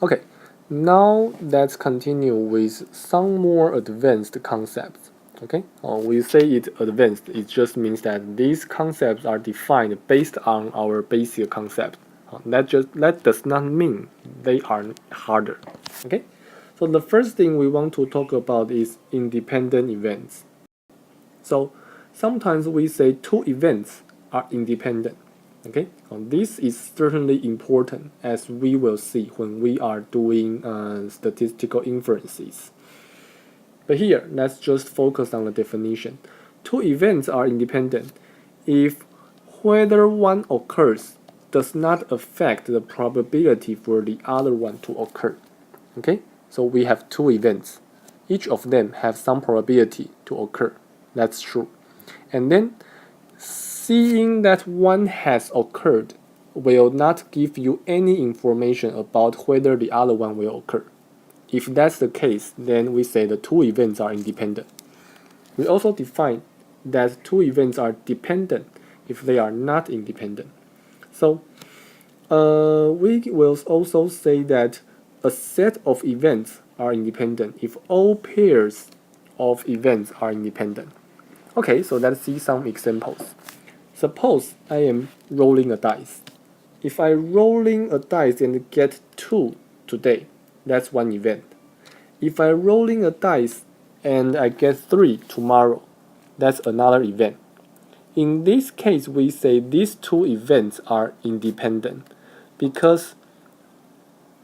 Okay, now let's continue with some more advanced concepts. Okay, we say it advanced, it just means that these concepts are defined based on our basic concept. That does not mean they are harder. Okay, so the first thing we want to talk about is independent events. So sometimes we say two events are independent. Okay, this is certainly important, as we will see when we are doing statistical inferences. But here, let's just focus on the definition. Two events are independent if whether one occurs does not affect the probability for the other one to occur. Okay, so we have two events. Each of them have some probability to occur. That's true. And then seeing that one has occurred will not give you any information about whether the other one will occur. If that's the case, then we say the two events are independent. We also define that two events are dependent if they are not independent. So we will also say that a set of events are independent if all pairs of events are independent. Okay, so let's see some examples. Suppose I am rolling a dice. If I rolling a dice and get 2 today, that's one event. If I rolling a dice and I get 3 tomorrow, that's another event. In this case, we say these two events are independent because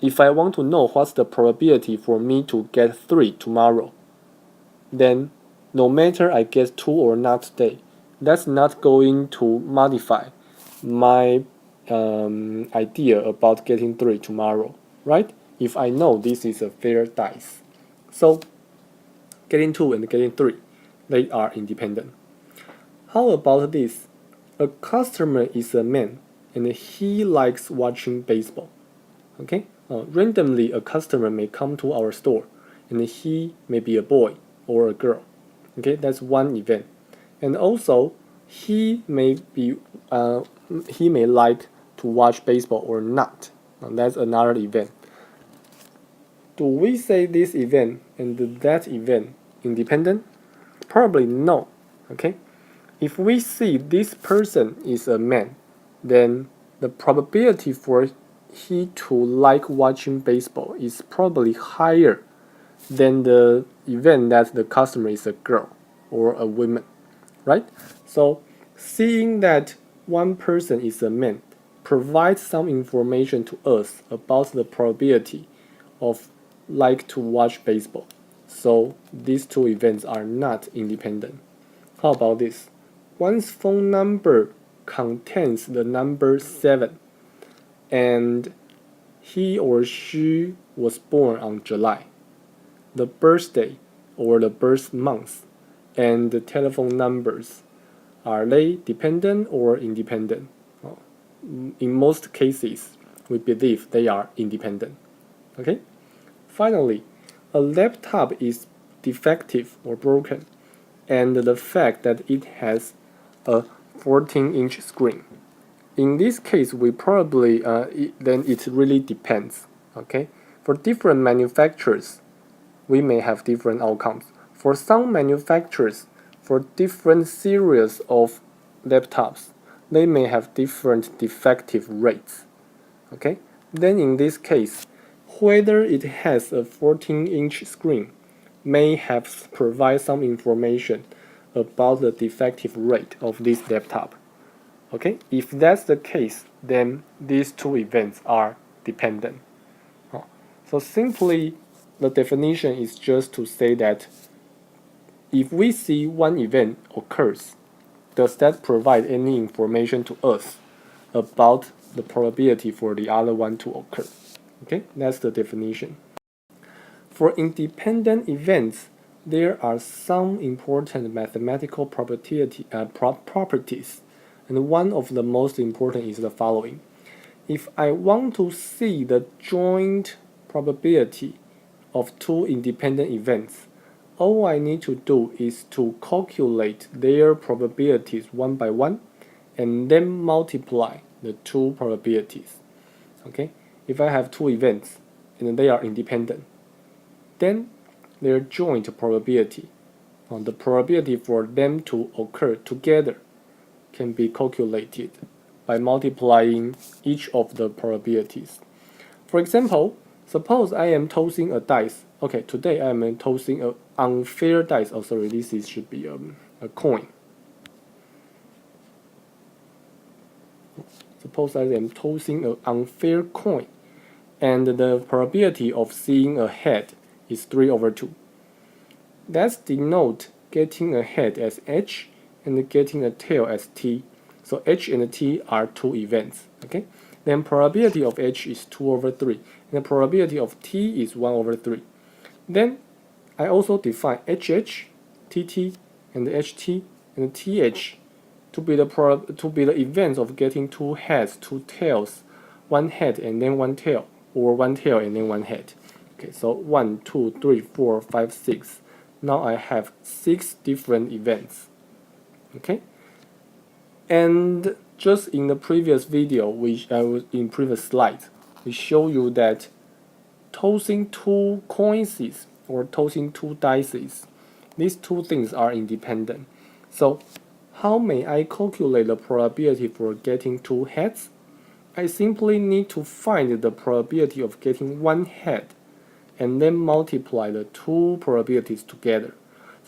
if I want to know what's the probability for me to get 3 tomorrow, then no matter I get 2 or not today, that's not going to modify my idea about getting 3 tomorrow, right? If I know this is a fair dice. So getting 2 and getting 3, they are independent. How about this? A customer is a man and he likes watching baseball. Okay? Randomly, a customer may come to our store and he may be a boy or a girl. Okay, that's one event. And also, he may like to watch baseball or not. That's another event. Do we say this event and that event independent? Probably no. Okay, if we see this person is a man, then the probability for he to like watching baseball is probably higher than the event that the customer is a girl or a woman, right? So seeing that one person is a man provides some information to us about the probability of like to watch baseball. So these two events are not independent. How about this? One's phone number contains the number 7 and he or she was born on July. The birthday or the birth month and the telephone numbers, are they dependent or independent? In most cases, we believe they are independent. Okay? Finally, a laptop is defective or broken, and the fact that it has a 14-inch screen. In this case, we probably then it really depends. Okay, for different manufacturers, we may have different outcomes. For some manufacturers, for different series of laptops, they may have different defective rates. Okay, then in this case, whether it has a 14-inch screen may have provide some information about the defective rate of this laptop. Okay, if that's the case, then these two events are dependent. So simply, the definition is just to say that if we see one event occurs, does that provide any information to us about the probability for the other one to occur? Okay, that's the definition. For independent events, there are some important mathematical properties, and one of the most important is the following. If I want to see the joint probability of two independent events, all I need to do is to calculate their probabilities one by one and then multiply the two probabilities. Okay, if I have two events and they are independent, then their joint probability, the probability for them to occur together, can be calculated by multiplying each of the probabilities. For example, suppose I am tossing a dice. Okay, today I am tossing an unfair dice. Oh, sorry, should be a coin. Suppose I am tossing an unfair coin, and the probability of seeing a head is 3/2. Let's denote getting a head as H and getting a tail as T. So H and T are two events. Okay, then probability of H is 2/3, and the probability of T is 1/3. Then I also define HH, TT, and HT and TH to be the events of getting two heads, two tails, one head and then one tail, or one tail and then one head. Okay, so 1, 2, 3, 4, 5, 6. Now I have 6 different events. Okay, and just in the previous video, which I was in previous slide, we show you that tossing two coins or tossing two dice, these two things are independent. So how may I calculate the probability for getting two heads? I simply need to find the probability of getting one head and then multiply the two probabilities together.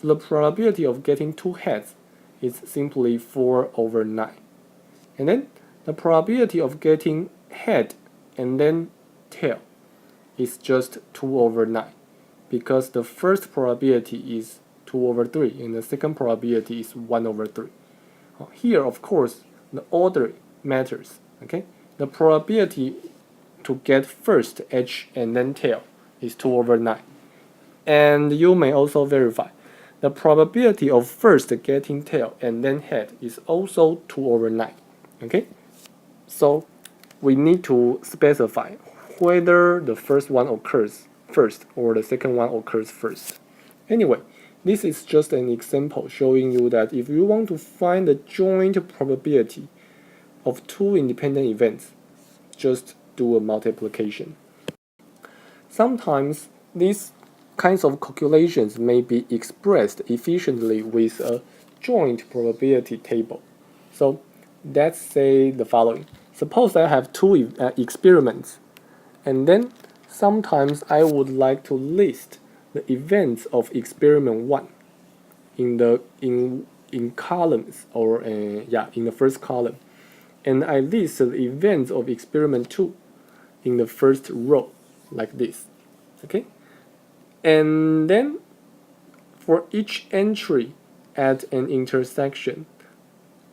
So the probability of getting two heads is simply 4/9. And then the probability of getting head and then tail is just 2/9, because the first probability is 2/3 and the second probability is 1/3. Here, of course, the order matters. Okay, the probability to get first H and then tail is 2/9, and you may also verify the probability of first getting tail and then head is also 2/9. Okay, so we need to specify whether the first one occurs first or the second one occurs first. Anyway, this is just an example showing you that if you want to find the joint probability of two independent events, just do a multiplication. Sometimes these kinds of calculations may be expressed efficiently with a joint probability table. So let's say the following. Suppose I have two experiments, and then sometimes I would like to list the events of experiment 1 in columns, or in the first column, and I list the events of experiment 2 in the first row, like this. Okay, and then for each entry at an intersection,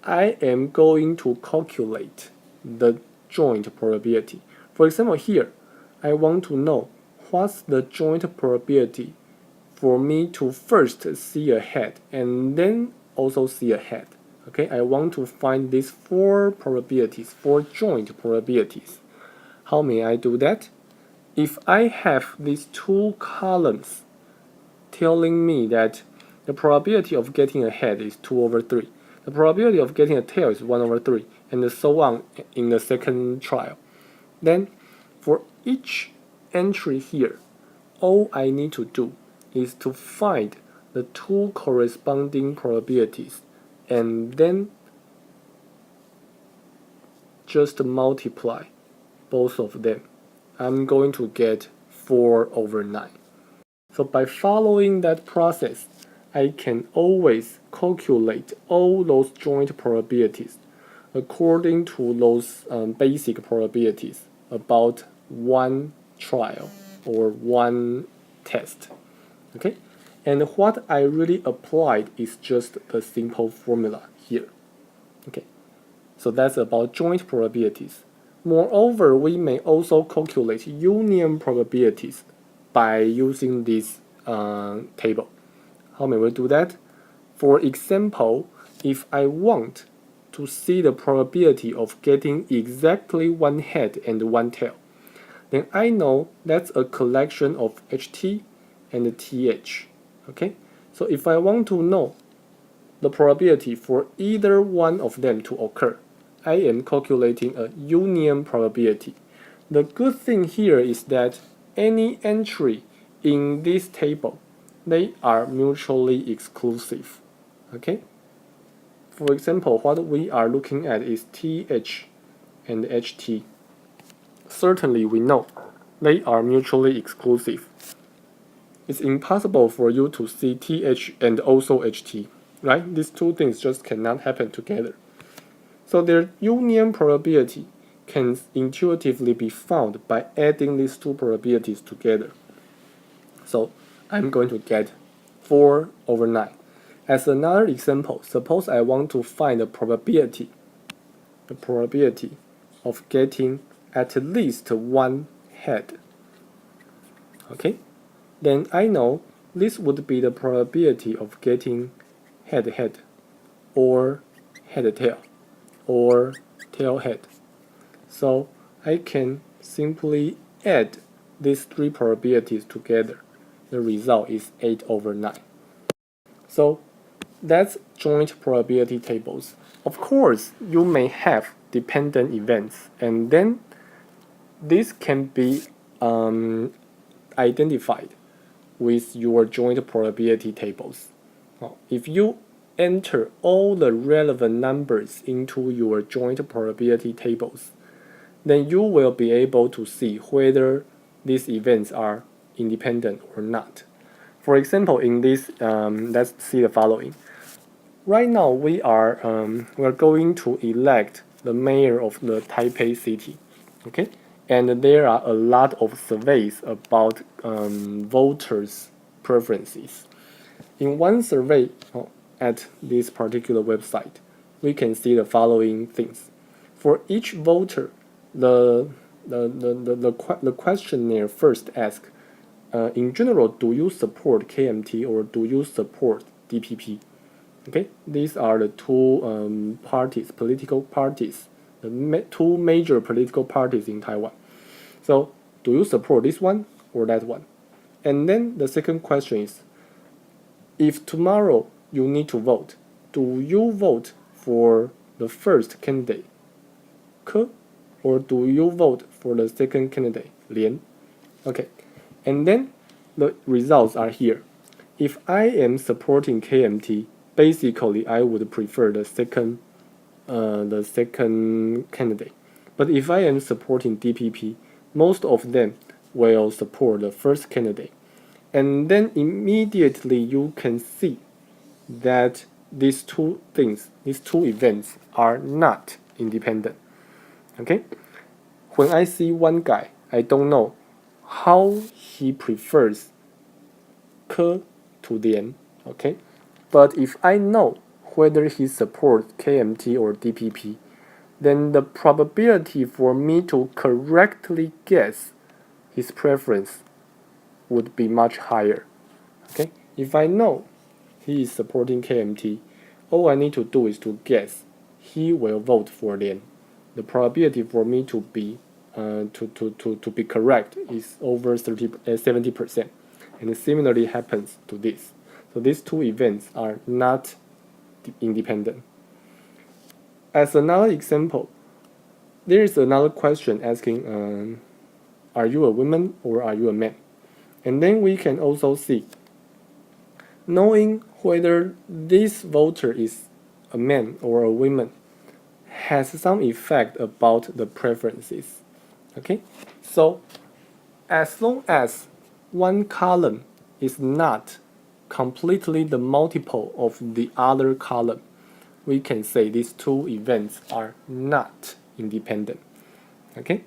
I am going to calculate the joint probability. For example, here I want to know what's the joint probability for me to first see a head and then also see a head. Okay, I want to find these 4 probabilities, 4 joint probabilities. How may I do that? If I have these 2 columns telling me that the probability of getting a head is 2/3, the probability of getting a tail is 1/3, and so on in the second trial, then for each entry here, all I need to do is to find the 2 corresponding probabilities and then just multiply both of them. I'm going to get 4/9. So by following that process, I can always calculate all those joint probabilities according to those basic probabilities about one trial or one test. Okay, and what I really applied is just a simple formula here. Okay, so that's about joint probabilities. Moreover, we may also calculate union probabilities by using this table. How may we do that? For example, if I want to see the probability of getting exactly one head and one tail, then I know that's a collection of HT and TH. Okay, so if I want to know the probability for either one of them to occur, I am calculating a union probability. The good thing here is that any entry in this table, they are mutually exclusive. Okay? For example, what we are looking at is TH and HT. Certainly we know they are mutually exclusive. It's impossible for you to see TH and also HT, right? These two things just cannot happen together. So their union probability can intuitively be found by adding these two probabilities together. So I'm going to get 4/9. As another example, suppose I want to find the probability of getting at least one head. Okay? Then I know this would be the probability of getting head-head, or head-tail, or tail-head. So I can simply add these three probabilities together. The result is 8/9. So that's joint probability tables. Of course, you may have dependent events, and then this can be identified with your joint probability tables. If you enter all the relevant numbers into your joint probability tables, then you will be able to see whether these events are independent or not. For example, in this, let's see the following. Right now, we are going to elect the mayor of the Taipei city. Okay, and there are a lot of surveys about voters' preferences. In one survey at this particular website, we can see the following things. For each voter, the questionnaire first asks, in general, do you support KMT or do you support DPP? Okay, these are the two political parties, the two major political parties in Taiwan. So, do you support this one or that one? And then the second question is, if tomorrow you need to vote, do you vote for the first candidate, Ke, or do you vote for the second candidate, Lian? Okay, and then the results are here. If I am supporting KMT, basically I would prefer the second candidate. But if I am supporting DPP, most of them will support the first candidate. And then immediately you can see that these two events are not independent. Okay? When I see one guy, I don't know how he prefers Ke to Lian. Okay? But if I know whether he supports KMT or DPP, then the probability for me to correctly guess his preference would be much higher. Okay? If I know he is supporting KMT, all I need to do is to guess he will vote for Lian. The probability for me to be correct is over 70%. And similarly happens to this. So these two events are not independent. As another example, there is another question asking, are you a woman or are you a man? And then we can also see, knowing whether this voter is a man or a woman has some effect about the preferences. Okay, so as long as one column is not completely the multiple of the other column, we can say these two events are not independent. Okay?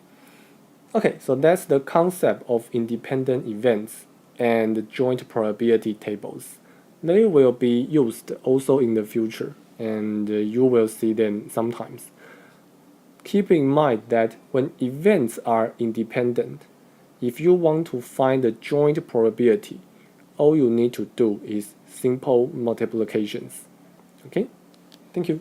Okay, so that's the concept of independent events and joint probability tables. They will be used also in the future, and you will see them sometimes. Keep in mind that when events are independent, if you want to find the joint probability, all you need to do is simple multiplications. Okay? Thank you.